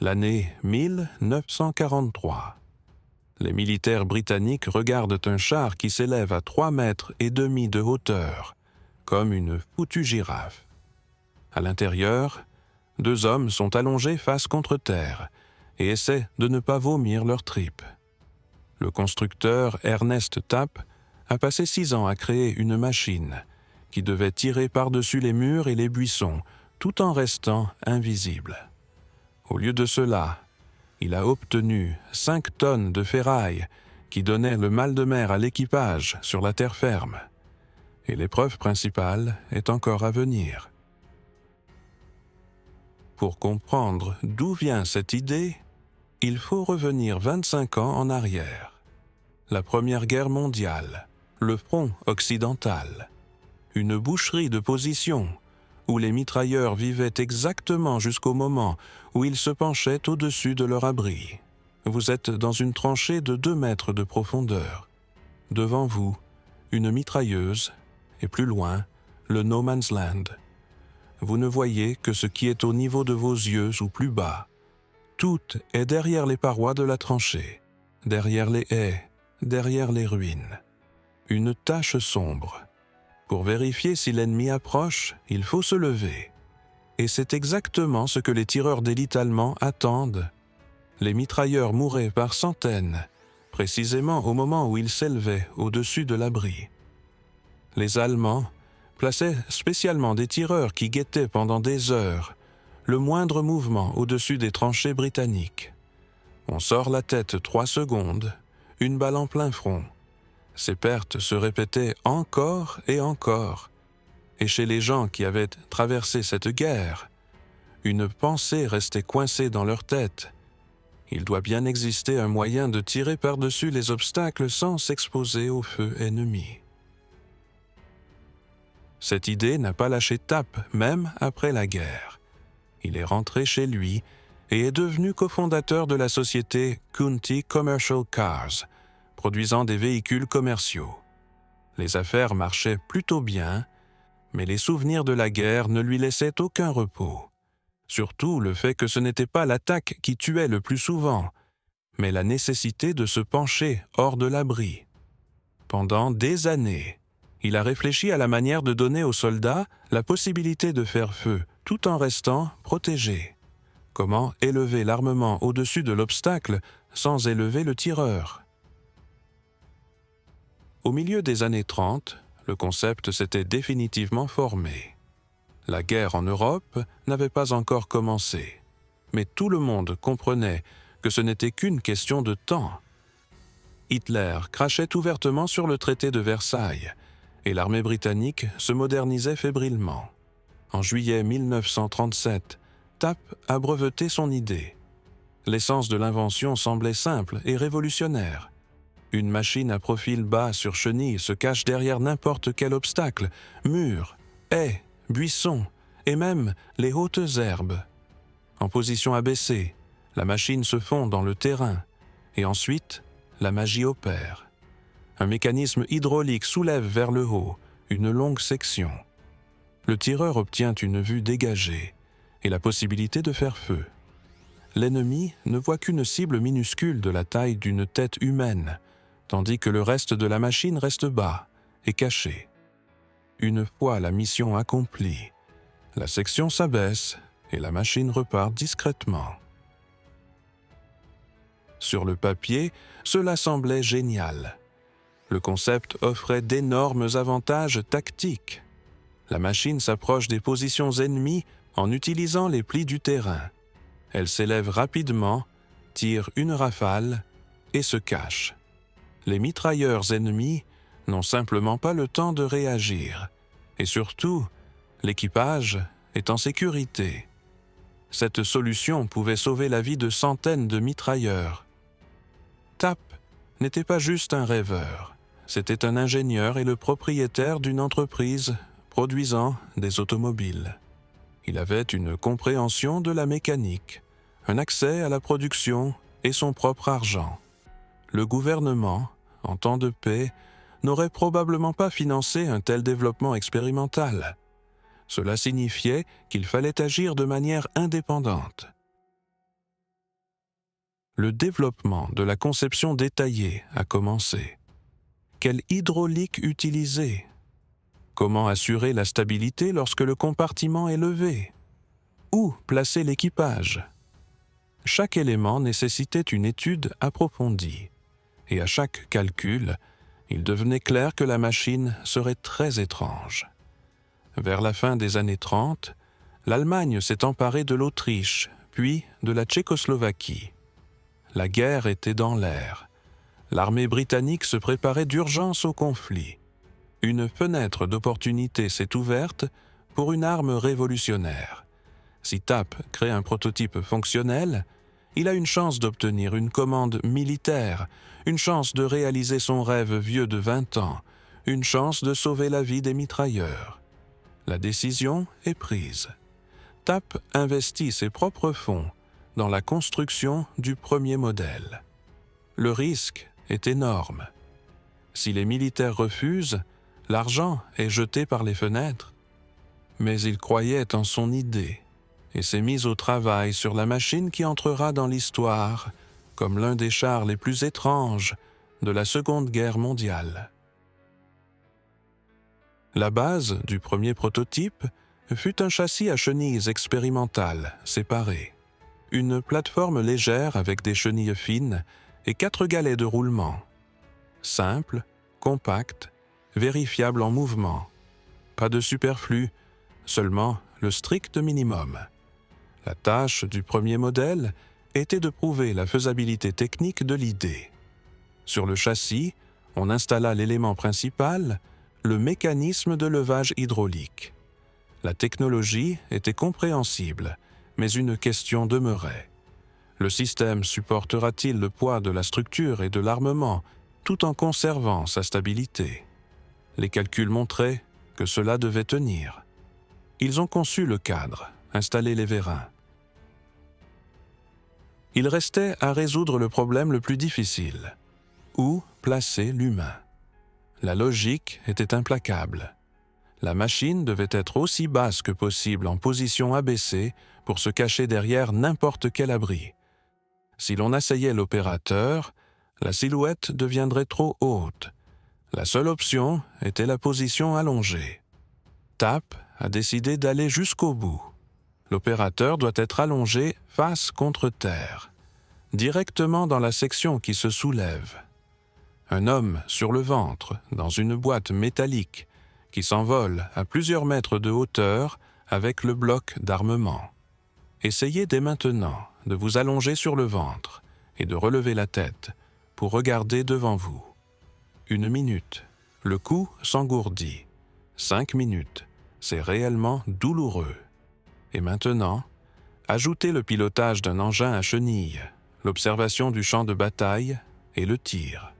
L'année 1943. Les militaires britanniques regardent un char qui s'élève à 3,5 mètres de hauteur, comme une foutue girafe. À l'intérieur, 2 hommes sont allongés face contre terre et essaient de ne pas vomir leurs tripes. Le constructeur Ernest Tapp a passé 6 ans à créer une machine qui devait tirer par-dessus les murs et les buissons tout en restant invisible. Au lieu de cela, il a obtenu 5 tonnes de ferraille qui donnaient le mal de mer à l'équipage sur la terre ferme. Et l'épreuve principale est encore à venir. Pour comprendre d'où vient cette idée, il faut revenir 25 ans en arrière. La Première Guerre mondiale, le front occidental, une boucherie de position où les mitrailleurs vivaient exactement jusqu'au moment où ils se penchaient au-dessus de leur abri. Vous êtes dans une tranchée de 2 mètres de profondeur. Devant vous, une mitrailleuse, et plus loin, le No Man's Land. Vous ne voyez que ce qui est au niveau de vos yeux ou plus bas. Tout est derrière les parois de la tranchée, derrière les haies, derrière les ruines. Une tache sombre. Pour vérifier si l'ennemi approche, il faut se lever. Et c'est exactement ce que les tireurs d'élite allemands attendent. Les mitrailleurs mouraient par centaines, précisément au moment où ils s'élevaient au-dessus de l'abri. Les Allemands plaçaient spécialement des tireurs qui guettaient pendant des heures le moindre mouvement au-dessus des tranchées britanniques. On sort la tête 3 secondes, une balle en plein front. Ces pertes se répétaient encore et encore. Et chez les gens qui avaient traversé cette guerre, une pensée restait coincée dans leur tête. Il doit bien exister un moyen de tirer par-dessus les obstacles sans s'exposer au feu ennemi. Cette idée n'a pas lâché Tapp, même après la guerre. Il est rentré chez lui et est devenu cofondateur de la société County Commercial Cars, produisant des véhicules commerciaux. Les affaires marchaient plutôt bien, mais les souvenirs de la guerre ne lui laissaient aucun repos. Surtout le fait que ce n'était pas l'attaque qui tuait le plus souvent, mais la nécessité de se pencher hors de l'abri. Pendant des années, il a réfléchi à la manière de donner aux soldats la possibilité de faire feu tout en restant protégés. Comment élever l'armement au-dessus de l'obstacle sans élever le tireur? Au milieu des années 30, le concept s'était définitivement formé. La guerre en Europe n'avait pas encore commencé, mais tout le monde comprenait que ce n'était qu'une question de temps. Hitler crachait ouvertement sur le traité de Versailles, et l'armée britannique se modernisait fébrilement. En juillet 1937, Tapp a breveté son idée. L'essence de l'invention semblait simple et révolutionnaire. Une machine à profil bas sur chenille se cache derrière n'importe quel obstacle, mur, haies, buissons et même les hautes herbes. En position abaissée, la machine se fond dans le terrain et ensuite, la magie opère. Un mécanisme hydraulique soulève vers le haut une longue section. Le tireur obtient une vue dégagée et la possibilité de faire feu. L'ennemi ne voit qu'une cible minuscule de la taille d'une tête humaine, tandis que le reste de la machine reste bas et caché. Une fois la mission accomplie, la section s'abaisse et la machine repart discrètement. Sur le papier, cela semblait génial. Le concept offrait d'énormes avantages tactiques. La machine s'approche des positions ennemies en utilisant les plis du terrain. Elle s'élève rapidement, tire une rafale et se cache. Les mitrailleurs ennemis n'ont simplement pas le temps de réagir. Et surtout, l'équipage est en sécurité. Cette solution pouvait sauver la vie de centaines de mitrailleurs. Tapp n'était pas juste un rêveur. C'était un ingénieur et le propriétaire d'une entreprise produisant des automobiles. Il avait une compréhension de la mécanique, un accès à la production et son propre argent. Le gouvernement, en temps de paix, n'aurait probablement pas financé un tel développement expérimental. Cela signifiait qu'il fallait agir de manière indépendante. Le développement de la conception détaillée a commencé. Quelle hydraulique utiliser? Comment assurer la stabilité lorsque le compartiment est levé? Où placer l'équipage? Chaque élément nécessitait une étude approfondie, et à chaque calcul, il devenait clair que la machine serait très étrange. Vers la fin des années 30, l'Allemagne s'est emparée de l'Autriche, puis de la Tchécoslovaquie. La guerre était dans l'air. L'armée britannique se préparait d'urgence au conflit. Une fenêtre d'opportunité s'est ouverte pour une arme révolutionnaire. Si TAP crée un prototype fonctionnel, il a une chance d'obtenir une commande militaire, une chance de réaliser son rêve vieux de 20 ans, une chance de sauver la vie des mitrailleurs. La décision est prise. TAP investit ses propres fonds dans la construction du premier modèle. Le risque est énorme. Si les militaires refusent, l'argent est jeté par les fenêtres. Mais il croyait en son idée et s'est mis au travail sur la machine qui entrera dans l'histoire comme l'un des chars les plus étranges de la Seconde Guerre mondiale. La base du premier prototype fut un châssis à chenilles expérimentales séparées, une plateforme légère avec des chenilles fines et 4 galets de roulement. Simple, compact, vérifiable en mouvement. Pas de superflu, seulement le strict minimum. La tâche du premier modèle était de prouver la faisabilité technique de l'idée. Sur le châssis, on installa l'élément principal, le mécanisme de levage hydraulique. La technologie était compréhensible, mais une question demeurait. Le système supportera-t-il le poids de la structure et de l'armement, tout en conservant sa stabilité? Les calculs montraient que cela devait tenir. Ils ont conçu le cadre, installé les vérins. Il restait à résoudre le problème le plus difficile. Où placer l'humain? La logique était implacable. La machine devait être aussi basse que possible en position abaissée pour se cacher derrière n'importe quel abri. Si l'on asseyait l'opérateur, la silhouette deviendrait trop haute. La seule option était la position allongée. TAP a décidé d'aller jusqu'au bout. L'opérateur doit être allongé face contre terre, directement dans la section qui se soulève. Un homme sur le ventre, dans une boîte métallique, qui s'envole à plusieurs mètres de hauteur avec le bloc d'armement. Essayez dès maintenant de vous allonger sur le ventre et de relever la tête pour regarder devant vous. 1 minute, le cou s'engourdit. 5 minutes, c'est réellement douloureux. Et maintenant, ajoutez le pilotage d'un engin à chenilles, l'observation du champ de bataille et le tir.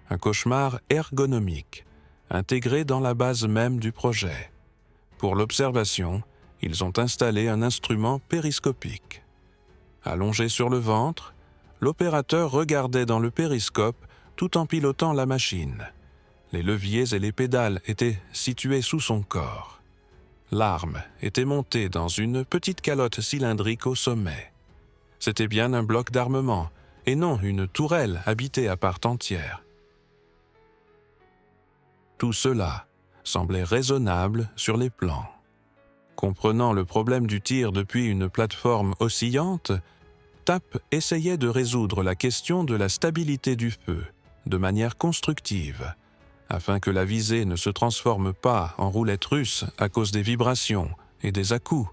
Un cauchemar ergonomique, intégré dans la base même du projet. Pour l'observation, ils ont installé un instrument périscopique. Allongé sur le ventre, l'opérateur regardait dans le périscope tout en pilotant la machine. Les leviers et les pédales étaient situés sous son corps. L'arme était montée dans une petite calotte cylindrique au sommet. C'était bien un bloc d'armement, et non une tourelle habitée à part entière. Tout cela semblait raisonnable sur les plans. Comprenant le problème du tir depuis une plateforme oscillante, TAP essayait de résoudre la question de la stabilité du feu de manière constructive, afin que la visée ne se transforme pas en roulette russe à cause des vibrations et des à-coups.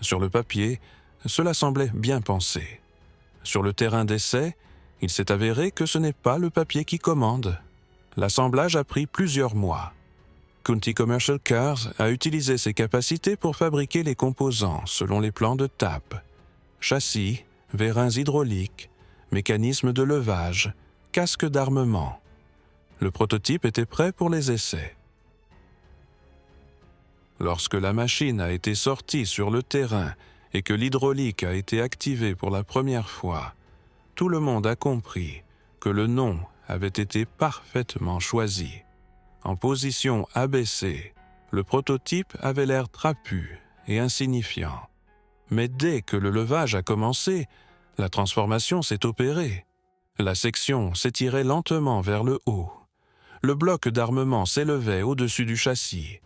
Sur le papier, cela semblait bien pensé. Sur le terrain d'essai, il s'est avéré que ce n'est pas le papier qui commande. L'assemblage a pris plusieurs mois. Conti Commercial Cars a utilisé ses capacités pour fabriquer les composants selon les plans de TAP. Châssis, vérins hydrauliques, mécanisme de levage, casque d'armement. Le prototype était prêt pour les essais. Lorsque la machine a été sortie sur le terrain et que l'hydraulique a été activée pour la première fois, tout le monde a compris que le nom avait été parfaitement choisi. En position abaissée, le prototype avait l'air trapu et insignifiant. Mais dès que le levage a commencé, La transformation s'est opérée. La section s'étirait lentement vers le haut. Le bloc d'armement s'élevait au-dessus du châssis.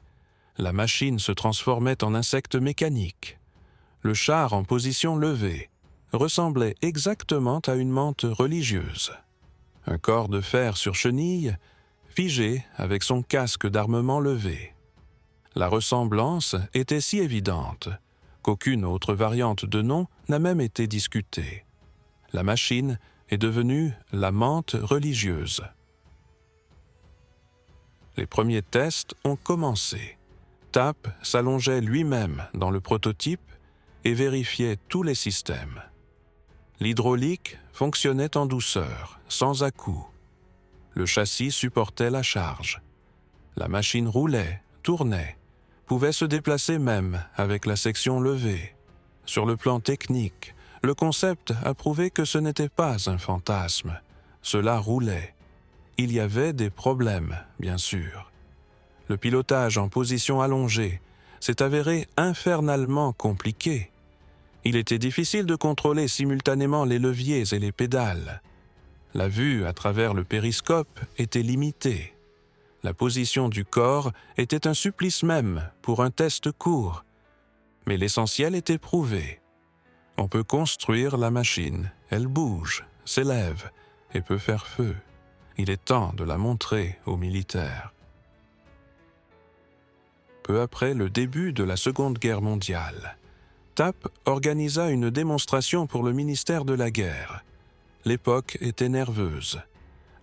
La machine se transformait en insecte mécanique. Le char en position levée ressemblait exactement à une mante religieuse. Un corps de fer sur chenille, figé avec son casque d'armement levé. La ressemblance était si évidente qu'aucune autre variante de nom n'a même été discutée. La machine est devenue la mante religieuse. Les premiers tests ont commencé. TAP s'allongeait lui-même dans le prototype et vérifiait tous les systèmes. L'hydraulique fonctionnait en douceur, sans à-coups. Le châssis supportait la charge. La machine roulait, tournait, pouvait se déplacer même avec la section levée. Sur le plan technique, le concept a prouvé que ce n'était pas un fantasme. Cela roulait. Il y avait des problèmes, bien sûr. Le pilotage en position allongée s'est avéré infernalement compliqué. Il était difficile de contrôler simultanément les leviers et les pédales. La vue à travers le périscope était limitée. La position du corps était un supplice même pour un test court. Mais l'essentiel était prouvé. On peut construire la machine. Elle bouge, s'élève et peut faire feu. Il est temps de la montrer aux militaires. Peu après le début de la Seconde Guerre mondiale, TAP organisa une démonstration pour le ministère de la Guerre. L'époque était nerveuse.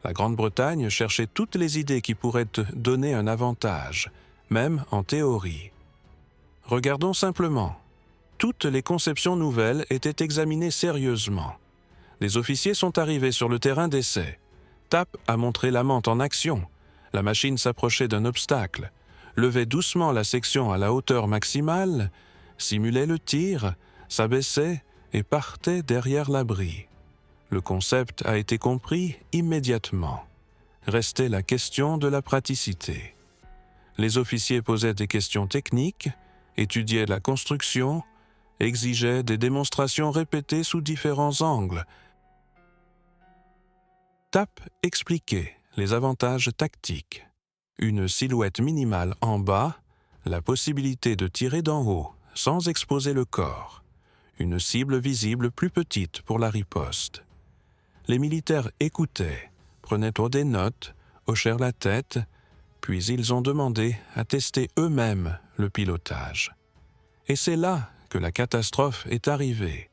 La Grande-Bretagne cherchait toutes les idées qui pourraient donner un avantage, même en théorie. Regardons simplement. Toutes les conceptions nouvelles étaient examinées sérieusement. Des officiers sont arrivés sur le terrain d'essai. TAP a montré la mante en action. La machine s'approchait d'un obstacle, levait doucement la section à la hauteur maximale, simulait le tir, s'abaissait et partait derrière l'abri. Le concept a été compris immédiatement. Restait la question de la praticité. Les officiers posaient des questions techniques, étudiaient la construction, exigeaient des démonstrations répétées sous différents angles. TAP expliquait les avantages tactiques. Une silhouette minimale en bas, la possibilité de tirer d'en haut sans exposer le corps, une cible visible plus petite pour la riposte. Les militaires écoutaient, prenaient des notes, hochèrent la tête, puis ils ont demandé à tester eux-mêmes le pilotage. Et c'est là que la catastrophe est arrivée.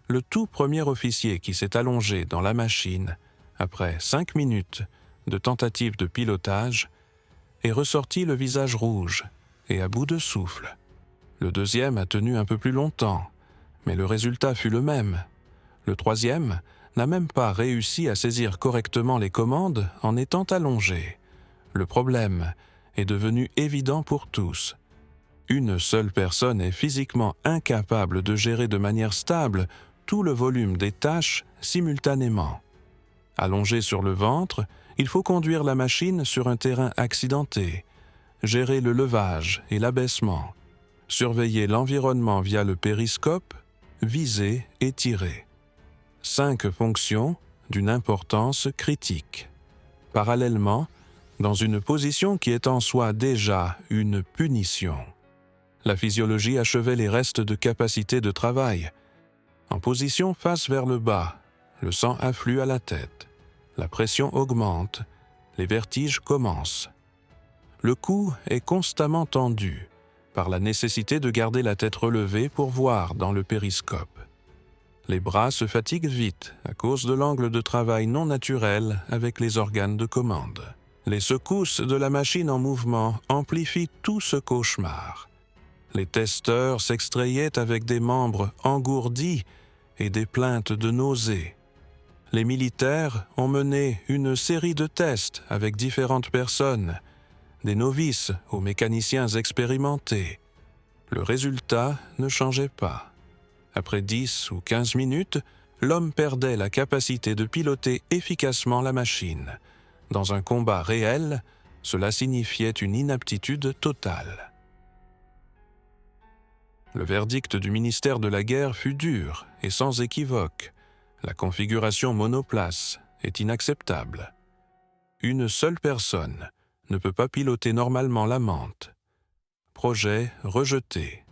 Le tout premier officier qui s'est allongé dans la machine, après 5 minutes de tentative de pilotage, est ressorti le visage rouge et à bout de souffle. Le deuxième a tenu un peu plus longtemps, mais le résultat fut le même. Le troisième n'a même pas réussi à saisir correctement les commandes en étant allongé. Le problème est devenu évident pour tous. Une seule personne est physiquement incapable de gérer de manière stable tout le volume des tâches simultanément. Allongé sur le ventre, il faut conduire la machine sur un terrain accidenté, gérer le levage et l'abaissement, surveiller l'environnement via le périscope, viser et tirer. 5 fonctions d'une importance critique. Parallèlement, dans une position qui est en soi déjà une punition. La physiologie achevait les restes de capacité de travail. En position face vers le bas, le sang afflue à la tête. La pression augmente, les vertiges commencent. Le cou est constamment tendu par la nécessité de garder la tête relevée pour voir dans le périscope. Les bras se fatiguent vite à cause de l'angle de travail non naturel avec les organes de commande. Les secousses de la machine en mouvement amplifient tout ce cauchemar. Les testeurs s'extrayaient avec des membres engourdis et des plaintes de nausées. Les militaires ont mené une série de tests avec différentes personnes, des novices aux mécaniciens expérimentés. Le résultat ne changeait pas. Après 10 ou 15 minutes, l'homme perdait la capacité de piloter efficacement la machine. Dans un combat réel, cela signifiait une inaptitude totale. Le verdict du ministère de la Guerre fut dur et sans équivoque. La configuration monoplace est inacceptable. Une seule personne ne peut pas piloter normalement la Mante. Projet rejeté.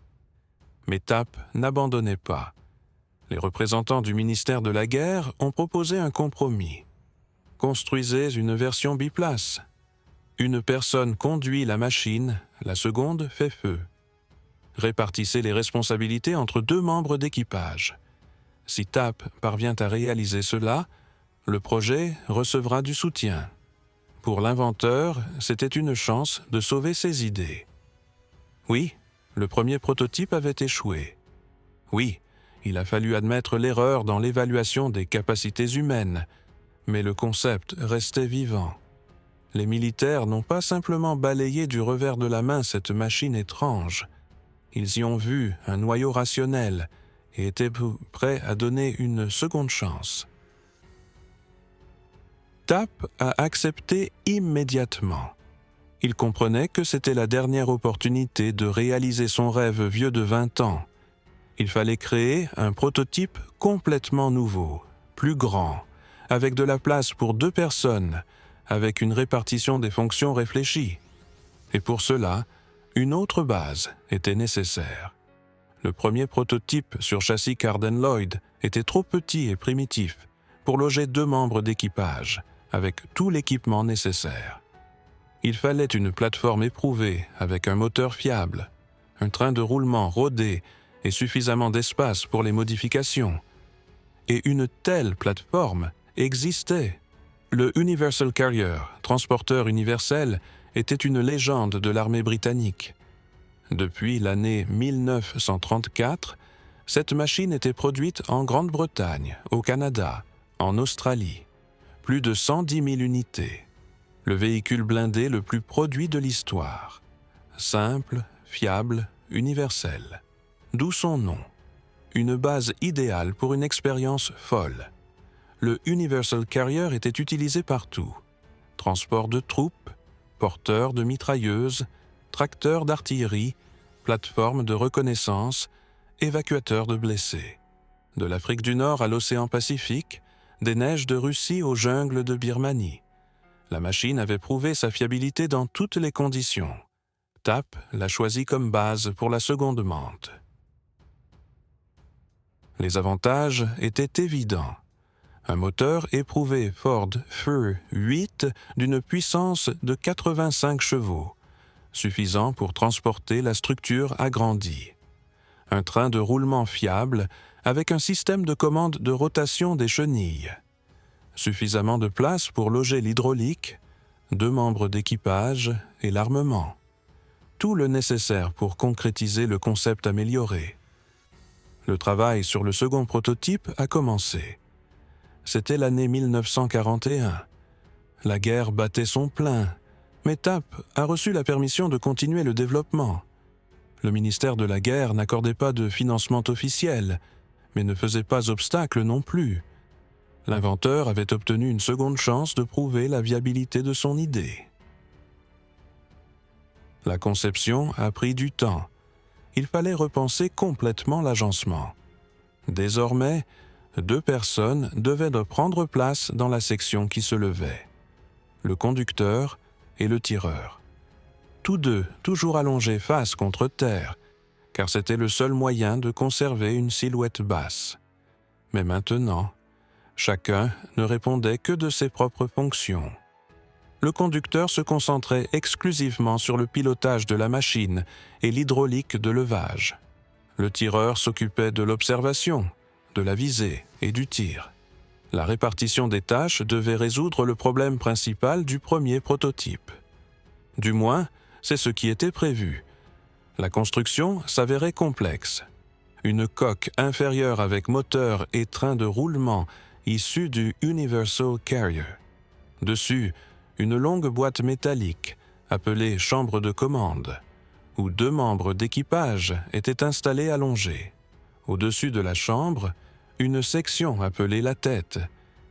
Mais TAP n'abandonnait pas. Les représentants du ministère de la Guerre ont proposé un compromis. Construisez une version biplace. Une personne conduit la machine, la seconde fait feu. Répartissez les responsabilités entre 2 membres d'équipage. Si TAP parvient à réaliser cela, le projet recevra du soutien. Pour l'inventeur, c'était une chance de sauver ses idées. Oui, le premier prototype avait échoué. Oui, il a fallu admettre l'erreur dans l'évaluation des capacités humaines, mais le concept restait vivant. Les militaires n'ont pas simplement balayé du revers de la main cette machine étrange. Ils y ont vu un noyau rationnel et étaient prêts à donner une seconde chance. TAP a accepté immédiatement. Il comprenait que c'était la dernière opportunité de réaliser son rêve vieux de 20 ans. Il fallait créer un prototype complètement nouveau, plus grand, avec de la place pour 2 personnes, avec une répartition des fonctions réfléchie. Et pour cela, une autre base était nécessaire. Le premier prototype sur châssis Carden-Loyd était trop petit et primitif pour loger 2 membres d'équipage, avec tout l'équipement nécessaire. Il fallait une plateforme éprouvée avec un moteur fiable, un train de roulement rodé et suffisamment d'espace pour les modifications. Et une telle plateforme existait. Le Universal Carrier, transporteur universel, était une légende de l'armée britannique. Depuis l'année 1934, cette machine était produite en Grande-Bretagne, au Canada, en Australie. Plus de 110 000 unités. Le véhicule blindé le plus produit de l'histoire. Simple, fiable, universel. D'où son nom. Une base idéale pour une expérience folle. Le Universal Carrier était utilisé partout. Transport de troupes, porteur de mitrailleuses, tracteur d'artillerie, plateforme de reconnaissance, évacuateur de blessés. De l'Afrique du Nord à l'océan Pacifique, des neiges de Russie aux jungles de Birmanie. La machine avait prouvé sa fiabilité dans toutes les conditions. TAP l'a choisi comme base pour la seconde Mante. Les avantages étaient évidents. Un moteur éprouvé Ford Fur 8 d'une puissance de 85 chevaux, suffisant pour transporter la structure agrandie. Un train de roulement fiable avec un système de commande de rotation des chenilles. Suffisamment de place pour loger l'hydraulique, 2 membres d'équipage et l'armement. Tout le nécessaire pour concrétiser le concept amélioré. Le travail sur le second prototype a commencé. C'était l'année 1941. La guerre battait son plein, mais TAP a reçu la permission de continuer le développement. Le ministère de la Guerre n'accordait pas de financement officiel, mais ne faisait pas obstacle non plus. L'inventeur avait obtenu une seconde chance de prouver la viabilité de son idée. La conception a pris du temps. Il fallait repenser complètement l'agencement. Désormais, 2 personnes devaient prendre place dans la section qui se levait. Le conducteur et le tireur. Tous 2 toujours allongés face contre terre, car c'était le seul moyen de conserver une silhouette basse. Mais maintenant, chacun ne répondait que de ses propres fonctions. Le conducteur se concentrait exclusivement sur le pilotage de la machine et l'hydraulique de levage. Le tireur s'occupait de l'observation, de la visée et du tir. La répartition des tâches devait résoudre le problème principal du premier prototype. Du moins, c'est ce qui était prévu. La construction s'avérait complexe. Une coque inférieure avec moteur et train de roulement issue du Universal Carrier. Dessus, une longue boîte métallique, appelée chambre de commande, où 2 membres d'équipage étaient installés allongés. Au-dessus de la chambre, une section appelée la tête,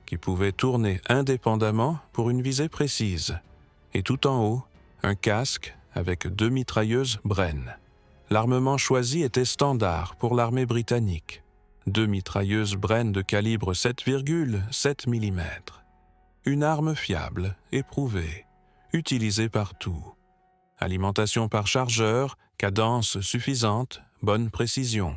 qui pouvait tourner indépendamment pour une visée précise, et tout en haut, un casque avec 2 mitrailleuses Bren. L'armement choisi était standard pour l'armée britannique. 2 mitrailleuses Bren de calibre 7,7 mm. Une arme fiable, éprouvée, utilisée partout. Alimentation par chargeur, cadence suffisante, bonne précision.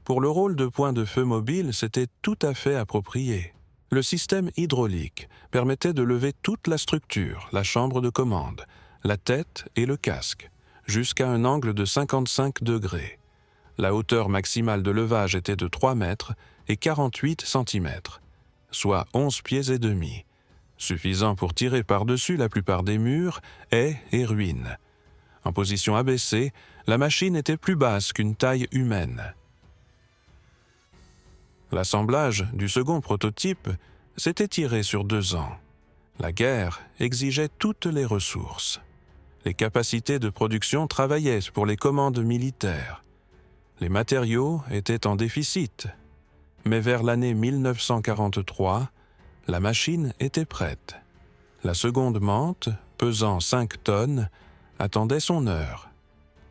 Pour le rôle de point de feu mobile, c'était tout à fait approprié. Le système hydraulique permettait de lever toute la structure, la chambre de commande, la tête et le casque, jusqu'à un angle de 55 degrés. La hauteur maximale de levage était de 3 mètres et 48 cm, soit 11 pieds et demi, suffisant pour tirer par-dessus la plupart des murs, haies et ruines. En position abaissée, la machine était plus basse qu'une taille humaine. L'assemblage du second prototype s'était tiré sur 2 ans. La guerre exigeait toutes les ressources. Les capacités de production travaillaient pour les commandes militaires. Les matériaux étaient en déficit. Mais vers l'année 1943, la machine était prête. La seconde mante, pesant 5 tonnes, attendait son heure.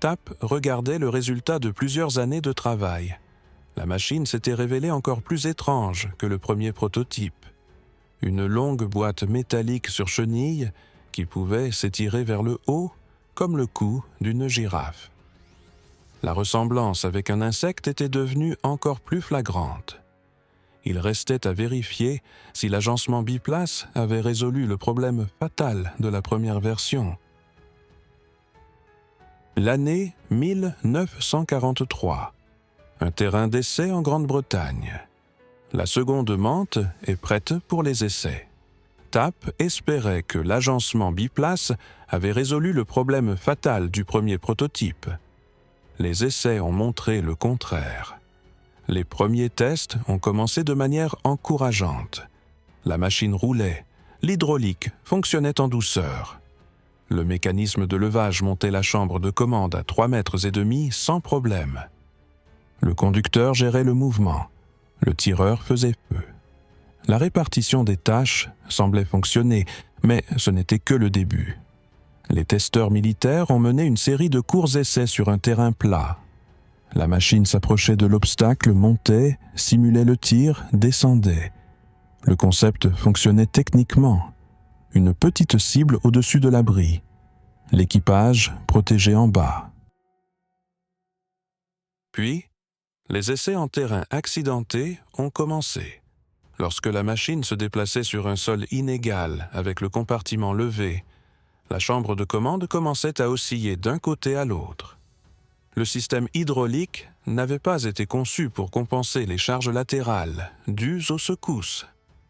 TAP regardait le résultat de plusieurs années de travail. La machine s'était révélée encore plus étrange que le premier prototype. Une longue boîte métallique sur chenille qui pouvait s'étirer vers le haut comme le cou d'une girafe. La ressemblance avec un insecte était devenue encore plus flagrante. Il restait à vérifier si l'agencement biplace avait résolu le problème fatal de la première version. L'année 1943. Un terrain d'essai en Grande-Bretagne. La seconde mante est prête pour les essais. TAP espérait que l'agencement biplace avait résolu le problème fatal du premier prototype. Les essais ont montré le contraire. Les premiers tests ont commencé de manière encourageante. La machine roulait, l'hydraulique fonctionnait en douceur. Le mécanisme de levage montait la chambre de commande à 3,5 mètres sans problème. Le conducteur gérait le mouvement. Le tireur faisait feu. La répartition des tâches semblait fonctionner, mais ce n'était que le début. Les testeurs militaires ont mené une série de courts essais sur un terrain plat. La machine s'approchait de l'obstacle, montait, simulait le tir, descendait. Le concept fonctionnait techniquement. Une petite cible au-dessus de l'abri. L'équipage protégé en bas. Puis, les essais en terrain accidenté ont commencé. Lorsque la machine se déplaçait sur un sol inégal avec le compartiment levé, la chambre de commande commençait à osciller d'un côté à l'autre. Le système hydraulique n'avait pas été conçu pour compenser les charges latérales dues aux secousses.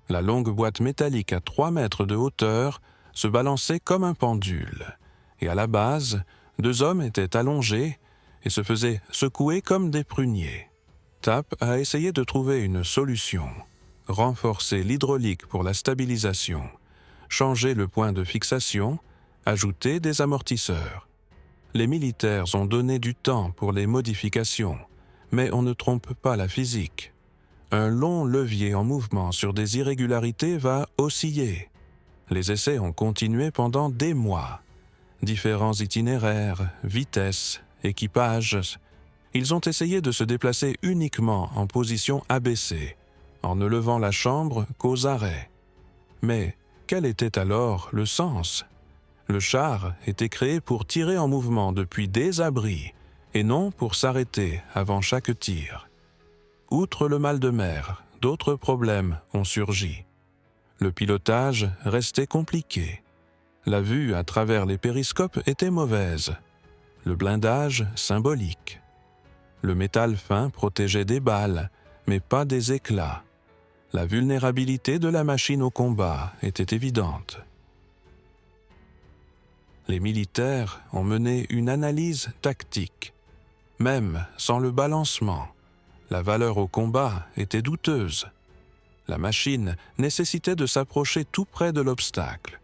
La longue boîte métallique à 3 mètres de hauteur se balançait comme un pendule, et à la base, 2 hommes étaient allongés et se faisaient secouer comme des pruniers. TAP a essayé de trouver une solution, renforcer l'hydraulique pour la stabilisation, changer le point de fixation, ajouter des amortisseurs. Les militaires ont donné du temps pour les modifications, mais on ne trompe pas la physique. Un long levier en mouvement sur des irrégularités va osciller. Les essais ont continué pendant des mois. Différents itinéraires, vitesses, équipages. Ils ont essayé de se déplacer uniquement en position abaissée, en ne levant la chambre qu'aux arrêts. Mais quel était alors le sens ? Le char était créé pour tirer en mouvement depuis des abris, et non pour s'arrêter avant chaque tir. Outre le mal de mer, d'autres problèmes ont surgi. Le pilotage restait compliqué. La vue à travers les périscopes était mauvaise. Le blindage symbolique. Le métal fin protégeait des balles, mais pas des éclats. La vulnérabilité de la machine au combat était évidente. Les militaires ont mené une analyse tactique. Même sans le balancement, la valeur au combat était douteuse. La machine nécessitait de s'approcher tout près de l'obstacle,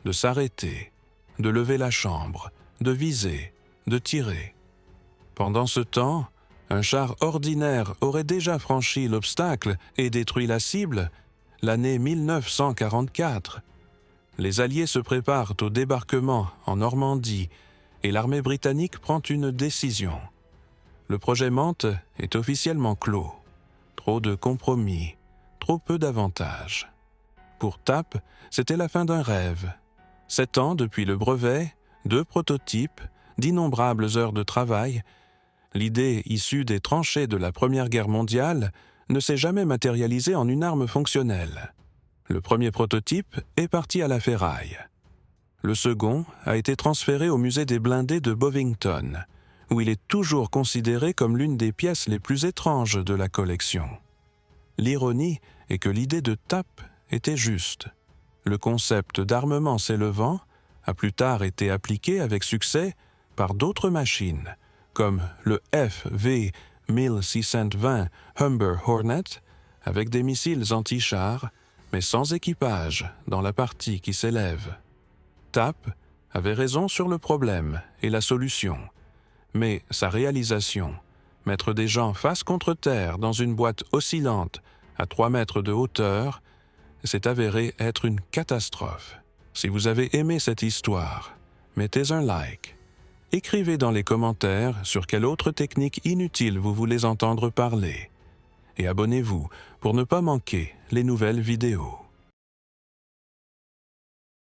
de s'arrêter, de lever la chambre, de viser, de tirer. Pendant ce temps, un char ordinaire aurait déjà franchi l'obstacle et détruit la cible l'année 1944. Les Alliés se préparent au débarquement en Normandie et l'armée britannique prend une décision. Le projet Mante est officiellement clos. Trop de compromis, trop peu d'avantages. Pour TAP, c'était la fin d'un rêve. 7 ans depuis le brevet, 2 prototypes, d'innombrables heures de travail. L'idée issue des tranchées de la Première Guerre mondiale ne s'est jamais matérialisée en une arme fonctionnelle. Le premier prototype est parti à la ferraille. Le second a été transféré au musée des blindés de Bovington, où il est toujours considéré comme l'une des pièces les plus étranges de la collection. L'ironie est que l'idée de TAP était juste. Le concept d'armement s'élevant a plus tard été appliqué avec succès par d'autres machines, comme le FV-1620 Humber Hornet, avec des missiles anti-chars, mais sans équipage dans la partie qui s'élève. TAP avait raison sur le problème et la solution, mais sa réalisation, mettre des gens face contre terre dans une boîte oscillante à 3 mètres de hauteur, s'est avéré être une catastrophe. Si vous avez aimé cette histoire, mettez un like. Écrivez dans les commentaires sur quelle autre technique inutile vous voulez entendre parler. Et abonnez-vous pour ne pas manquer les nouvelles vidéos.